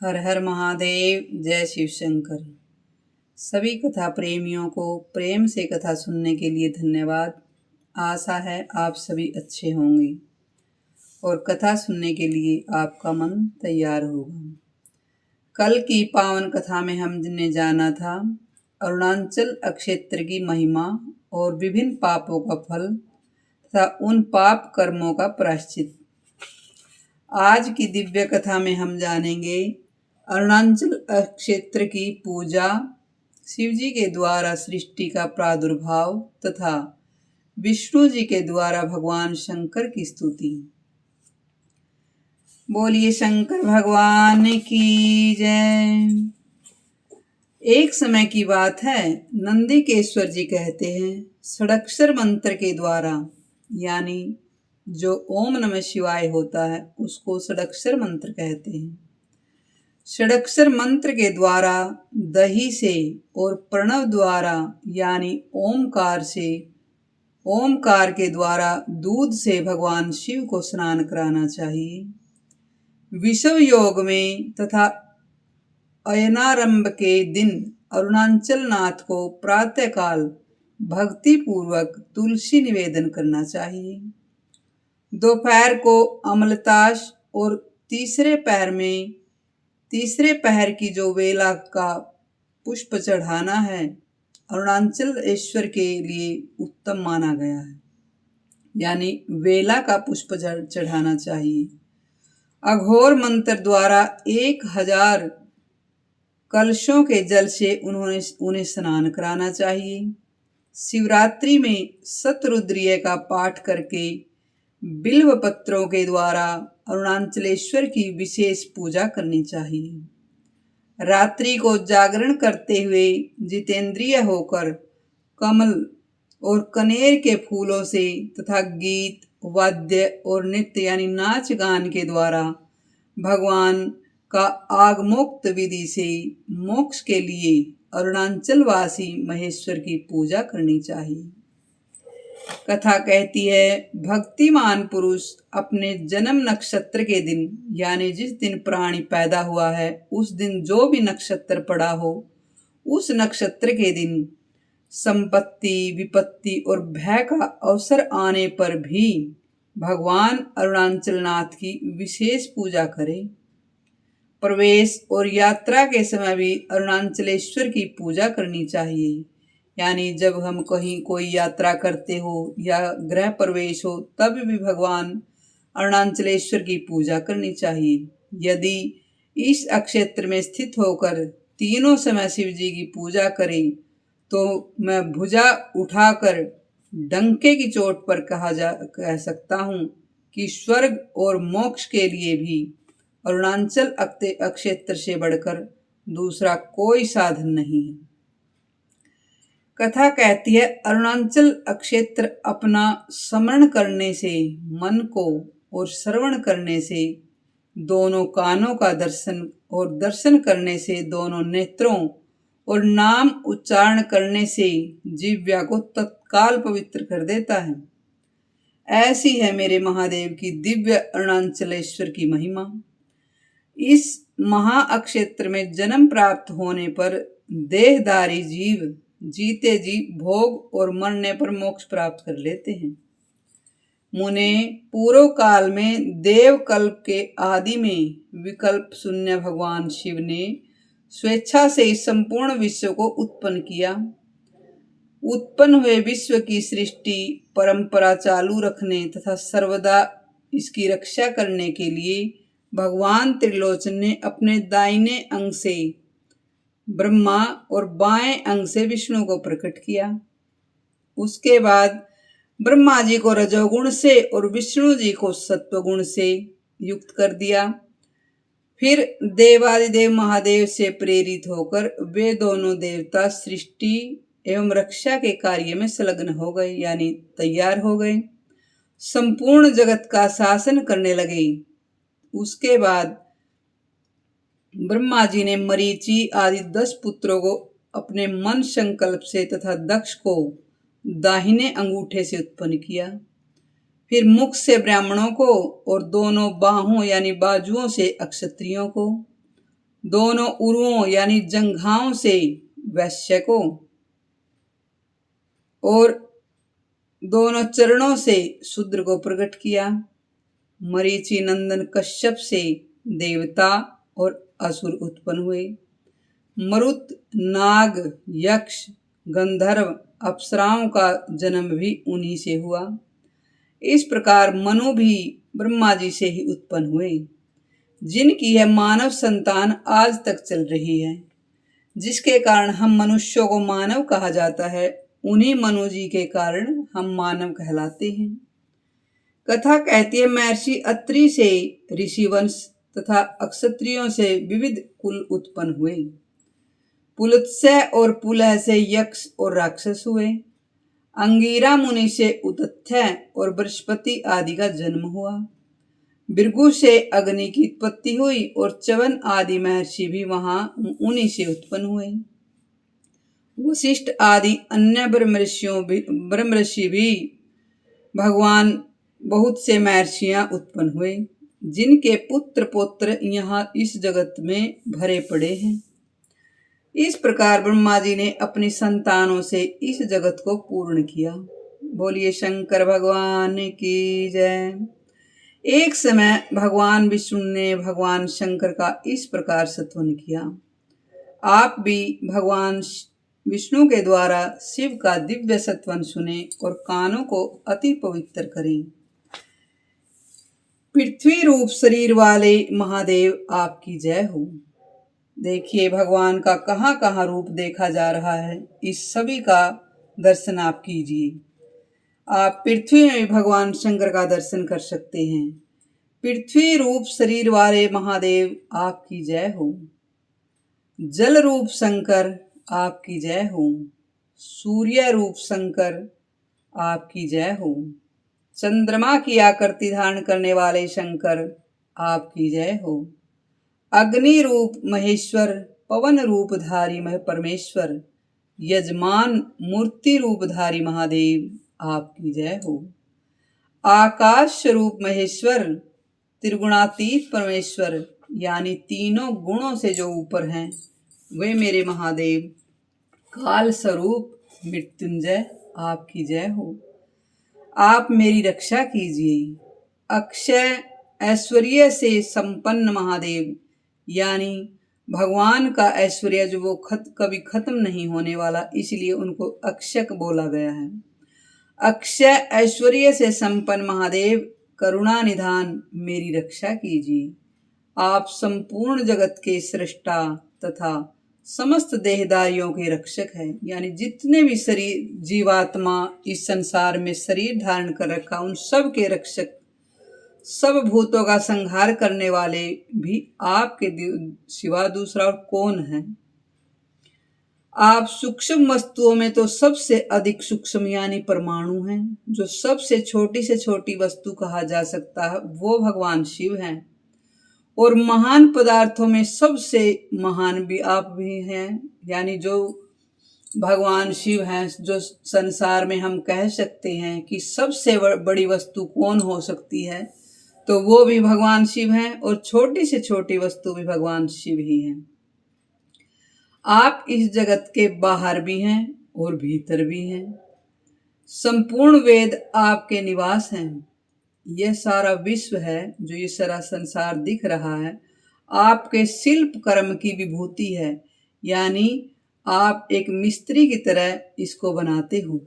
हर हर महादेव। जय शिव शंकर। सभी कथा प्रेमियों को प्रेम से कथा सुनने के लिए धन्यवाद। आशा है आप सभी अच्छे होंगे और कथा सुनने के लिए आपका मन तैयार होगा। कल की पावन कथा में हमने जाना था अरुणाचल अक्षेत्र की महिमा और विभिन्न पापों का फल तथा उन पाप कर्मों का प्रायश्चित। आज की दिव्य कथा में हम जानेंगे अरुणाचल क्षेत्र की पूजा, शिवजी के द्वारा सृष्टि का प्रादुर्भाव तथा विष्णु जी के द्वारा भगवान शंकर की स्तुति। बोलिए शंकर भगवान की जय। एक समय की बात है, नंदिकेश्वर जी कहते हैं षडक्षर मंत्र के द्वारा, यानी जो ओम नमः शिवाय होता है उसको षडक्षर मंत्र कहते हैं। षडक्षर मंत्र के द्वारा दही से और प्रणव द्वारा यानी ओमकार से, ओमकार के द्वारा दूध से भगवान शिव को स्नान कराना चाहिए। विषव योग में तथा अयनारंभ के दिन अरुणाचल नाथ को प्रातःकाल भक्ति पूर्वक तुलसी निवेदन करना चाहिए। दोपहर को अमलताश और तीसरे पहर की जो वेला का पुष्प चढ़ाना है अरुणाचलेश्वर के लिए उत्तम माना गया है, यानी वेला का पुष्प चढ़ाना चाहिए। अघोर मंत्र द्वारा 1000 कलशों के जल से उन्हें स्नान कराना चाहिए। शिवरात्रि में शतरुद्रीय का पाठ करके बिल्व पत्रों के द्वारा अरुणाचलेश्वर की विशेष पूजा करनी चाहिए। रात्रि को जागरण करते हुए जितेंद्रिय होकर कमल और कनेर के फूलों से तथा गीत, वाद्य और नृत्य यानी नाच गान के द्वारा भगवान का आगमोक्त विधि से मोक्ष के लिए अरुणाचल वासी महेश्वर की पूजा करनी चाहिए। कथा कहती है, भक्तिमान पुरुष अपने जन्म नक्षत्र के दिन यानी जिस दिन प्राणी पैदा हुआ है उस दिन जो भी नक्षत्र पड़ा हो उस नक्षत्र के दिन संपत्ति, विपत्ति और भय का अवसर आने पर भी भगवान अरुणाचल नाथ की विशेष पूजा करे। प्रवेश और यात्रा के समय भी अरुणाचलेश्वर की पूजा करनी चाहिए, यानी जब हम कहीं कोई यात्रा करते हो या गृह प्रवेश हो तब भी भगवान अरुणाचलेश्वर की पूजा करनी चाहिए। यदि इस अक्षेत्र में स्थित होकर तीनों समय शिव जी की पूजा करें तो मैं भुजा उठाकर डंके की चोट पर कह सकता हूँ कि स्वर्ग और मोक्ष के लिए भी अरुणाचल अक्षेत्र से बढ़कर दूसरा कोई साधन नहीं है। कथा कहती है, अरुणाचल अक्षेत्र अपना स्मरण करने से मन को और श्रवण करने से दोनों कानों का दर्शन और दर्शन करने से दोनों नेत्रों और नाम उच्चारण करने से जिह्वा को तत्काल पवित्र कर देता है। ऐसी है मेरे महादेव की दिव्य अरुणाचलेश्वर की महिमा। इस महाअक्षेत्र में जन्म प्राप्त होने पर देहधारी जीव जीते जी भोग और मरने पर मोक्ष प्राप्त कर लेते हैं। मुने पूर्व काल में देव कल्प के आदि में विकल्प शून्य भगवान शिव ने स्वेच्छा से इस संपूर्ण विश्व को उत्पन्न किया। उत्पन्न हुए विश्व की सृष्टि परंपरा चालू रखने तथा सर्वदा इसकी रक्षा करने के लिए भगवान त्रिलोचन ने अपने दाहिने अंग से ब्रह्मा और बाएं अंग से विष्णु को प्रकट किया। उसके बाद ब्रह्मा जी को रजोगुण से और विष्णु जी को सत्वगुण से युक्त कर दिया। फिर देवादिदेव महादेव से प्रेरित होकर वे दोनों देवता सृष्टि एवं रक्षा के कार्य में संलग्न हो गए, यानी तैयार हो गए, संपूर्ण जगत का शासन करने लगे। उसके बाद ब्रह्मा जी ने मरीचि आदि 10 पुत्रों को अपने मन संकल्प से तथा दक्ष को दाहिने अंगूठे से उत्पन्न किया। फिर मुख से ब्राह्मणों को और दोनों बाहों यानी बाजुओं से क्षत्रियों को दोनों उरुओं यानी जंघाओं से वैश्य को और दोनों चरणों से शूद्र को प्रकट किया। मरीचि नंदन कश्यप से देवता और असुर उत्पन्न हुए। मरुत, नाग, यक्ष, गंधर्व, अप्सराओं का जन्म भी उन्हीं से हुआ। इस प्रकार मनु भी ब्रह्मा जी से ही उत्पन्न हुए, जिनकी यह मानव संतान आज तक चल रही है, जिसके कारण हम मनुष्यों को मानव कहा जाता है। उन्हीं मनु जी के कारण हम मानव कहलाते हैं। कथा कहती है महर्षि अत्रि से ऋषिवंश तथा अक्षत्रियों से विविध कुल उत्पन्न हुए। पुलत्स्य और पुलह से यक्ष और राक्षस हुए। अंगिरा मुनि से उतथ्य और बृहस्पति आदि का जन्म हुआ। भृगु से अग्नि की उत्पत्ति हुई और च्यवन आदि महर्षि भी वहां उन्हीं से उत्पन्न हुए। वशिष्ठ आदि अन्य ब्रह्मऋषि भी भगवान बहुत से महर्षियां उत्पन्न हुए, जिनके पुत्र पौत्र यहाँ इस जगत में भरे पड़े हैं। इस प्रकार ब्रह्मा जी ने अपनी संतानों से इस जगत को पूर्ण किया। बोलिए शंकर भगवान की जय। एक समय भगवान विष्णु ने भगवान शंकर का इस प्रकार सत्वन किया। आप भी भगवान विष्णु के द्वारा शिव का दिव्य सत्वन सुने और कानों को अति पवित्र करें। पृथ्वी रूप शरीर वाले महादेव आपकी जय हो। देखिए भगवान का कहाँ कहाँ रूप देखा जा रहा है, इस सभी का दर्शन आप कीजिए। आप पृथ्वी में भगवान शंकर का दर्शन कर सकते हैं। पृथ्वी रूप शरीर वाले महादेव आपकी जय हो। जल रूप शंकर आपकी जय हो। सूर्य रूप शंकर आपकी जय हो। चंद्रमा की आकृति धारण करने वाले शंकर आपकी जय हो। अग्नि रूप महेश्वर, पवन रूपधारी परमेश्वर, यजमान मूर्ति रूपधारी महादेव आपकी जय हो। आकाश रूप महेश्वर, त्रिगुणातीत परमेश्वर यानी तीनों गुणों से जो ऊपर हैं वे मेरे महादेव। काल स्वरूप मृत्युंजय आपकी जय हो। आप मेरी रक्षा कीजिए। अक्षय ऐश्वर्य से संपन्न महादेव यानी भगवान का ऐश्वर्य जो वो कभी खत्म नहीं होने वाला, इसलिए उनको अक्षक बोला गया है। अक्षय ऐश्वर्य से संपन्न महादेव करुणा निधान मेरी रक्षा कीजिए। आप संपूर्ण जगत के सृष्टा तथा समस्त देहदारियों के रक्षक हैं, यानी जितने भी शरीर जीवात्मा इस संसार में शरीर धारण कर रखा उन सब के रक्षक, सब भूतों का संहार करने वाले भी आपके सिवा दूसरा और कौन है। आप सूक्ष्म वस्तुओं में तो सबसे अधिक सूक्ष्म यानी परमाणु हैं, जो सबसे छोटी से छोटी वस्तु कहा जा सकता है वो भगवान शिव हैं। और महान पदार्थों में सबसे महान भी आप भी हैं, यानी जो भगवान शिव हैं, जो संसार में हम कह सकते हैं कि सबसे बड़ी वस्तु कौन हो सकती है, तो वो भी भगवान शिव हैं। और छोटी से छोटी वस्तु भी भगवान शिव ही हैं। आप इस जगत के बाहर भी हैं और भीतर भी हैं। संपूर्ण वेद आपके निवास हैं। यह सारा विश्व है, जो ये सारा संसार दिख रहा है, आपके शिल्प कर्म की विभूति है, यानी आप एक मिस्त्री की तरह इसको बनाते हो।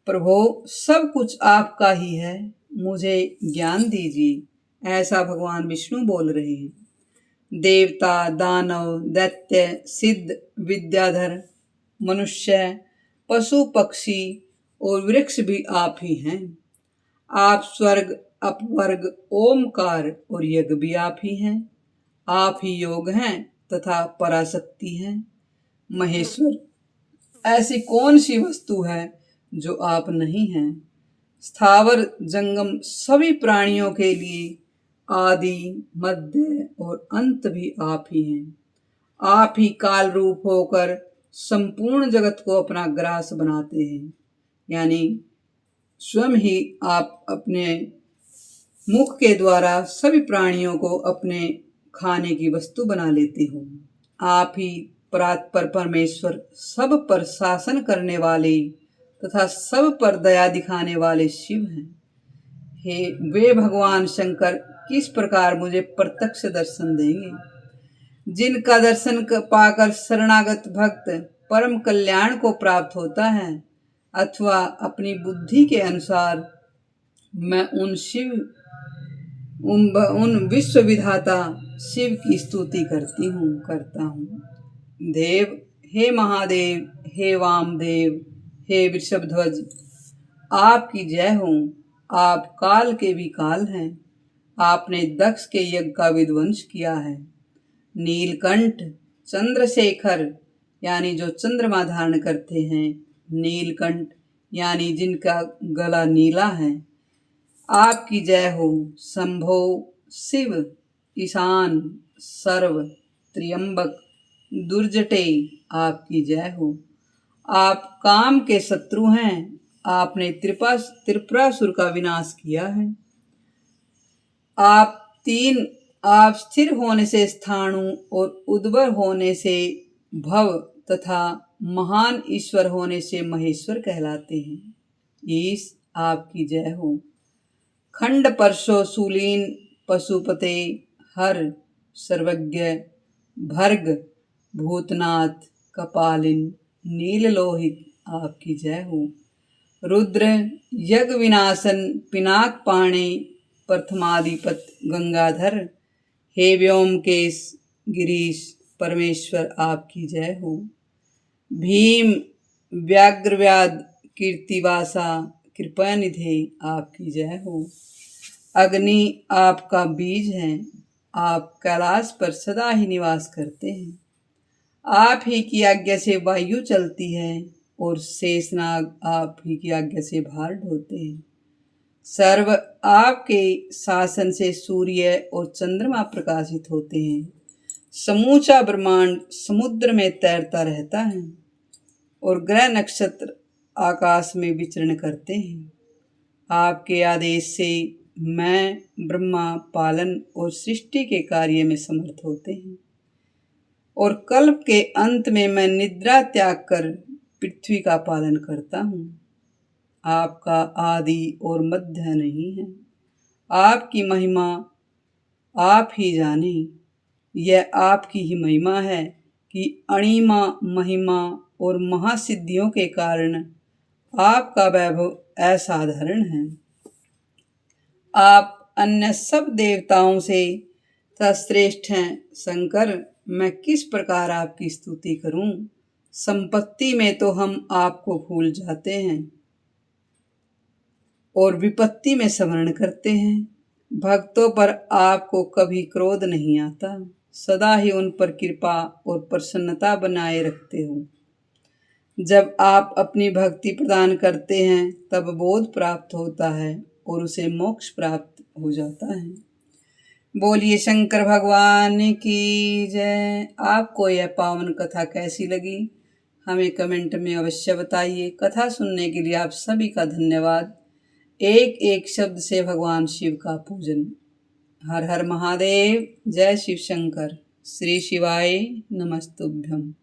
प्रभु सब कुछ आपका ही है, मुझे ज्ञान दीजिए, ऐसा भगवान विष्णु बोल रहे हैं। देवता, दानव, दैत्य, सिद्ध, विद्याधर, मनुष्य, पशु, पक्षी और वृक्ष भी आप ही हैं। आप स्वर्ग, अपवर्ग, ओमकार और यज्ञ भी आप ही हैं। आप ही योग हैं तथा पराशक्ति हैं। महेश्वर ऐसी कौन सी वस्तु है जो आप नहीं हैं। स्थावर जंगम सभी प्राणियों के लिए आदि, मध्य और अंत भी आप ही हैं। आप ही काल रूप होकर संपूर्ण जगत को अपना ग्रास बनाते हैं, यानी स्वयं ही आप अपने मुख के द्वारा सभी प्राणियों को अपने खाने की वस्तु बना लेती हूँ। आप ही परात्पर परमेश्वर, सब पर शासन करने वाले तथा सब पर दया दिखाने वाले शिव हैं। हे वे भगवान शंकर किस प्रकार मुझे प्रत्यक्ष दर्शन देंगे? जिनका दर्शन पाकर शरणागत भक्त परम कल्याण को प्राप्त होता है, अथवा अपनी बुद्धि के अनुसार मैं उन विश्व विधाता शिव की स्तुति करता हूँ। देव, हे महादेव, हे वामदेव, हे वृषभध्वज, आपकी जय हो। आप काल के भी काल हैं। आपने दक्ष के यज्ञ का विध्वंस किया है। नीलकंठ, चंद्रशेखर यानी जो चंद्रमा धारण करते हैं, नीलकंठ यानी जिनका गला नीला है, आपकी जय हो। शंभो शिव, ईशान, सर्व, त्र्यंबक, दुर्जटे, आपकी जय हो। आप काम के शत्रु हैं। आपने त्रिपुरासुर का विनाश किया है। आप स्थिर होने से स्थाणु और उद्भव होने से भव तथा महान ईश्वर होने से महेश्वर कहलाते हैं। ईश, आपकी जय हो। खंड परशो शूलीन, पशुपते, हर, सर्वज्ञ, भर्ग, भूतनाथ, कपालिन, नीललोहित, आपकी जय हो। रुद्र, यज्ञ विनाशन, पिनाक पाणे, प्रथमाधिपत, गंगाधर, हे व्योमकेश, गिरीश, परमेश्वर, आपकी जय हो। भीम, व्याघ्रव्याध, कीर्तिवासा, कृपानिधे, आपकी जय हो। अग्नि, आपका बीज है। आप कैलाश पर सदा ही निवास करते हैं। आप ही की आज्ञा से वायु चलती है और शेषनाग आप ही की आज्ञा से भार ढोते हैं। सर्व आपके शासन से सूर्य और चंद्रमा प्रकाशित होते हैं। समूचा ब्रह्मांड समुद्र में तैरता रहता है और ग्रह नक्षत्र आकाश में विचरण करते हैं। आपके आदेश से मैं, ब्रह्मा, पालन और सृष्टि के कार्य में समर्थ होते हैं और कल्प के अंत में मैं निद्रा त्याग कर पृथ्वी का पालन करता हूँ। आपका आदि और मध्य नहीं है। आपकी महिमा आप ही जाने। यह आपकी ही महिमा है कि अणिमा, महिमा और महासिद्धियों के कारण आपका वैभव असाधारण है। आप अन्य सब देवताओं से श्रेष्ठ हैं। शंकर, मैं किस प्रकार आपकी स्तुति करूं? संपत्ति में तो हम आपको भूल जाते हैं और विपत्ति में स्मरण करते हैं। भक्तों पर आपको कभी क्रोध नहीं आता। सदा ही उन पर कृपा और प्रसन्नता बनाए रखते हो। जब आप अपनी भक्ति प्रदान करते हैं तब बोध प्राप्त होता है और उसे मोक्ष प्राप्त हो जाता है। बोलिए शंकर भगवान की जय। आपको यह पावन कथा कैसी लगी हमें कमेंट में अवश्य बताइए। कथा सुनने के लिए आप सभी का धन्यवाद। एक एक शब्द से भगवान शिव का पूजन। हर हर महादेव। जय शिव शंकर। श्री शिवाय नमस्तुभ्यम।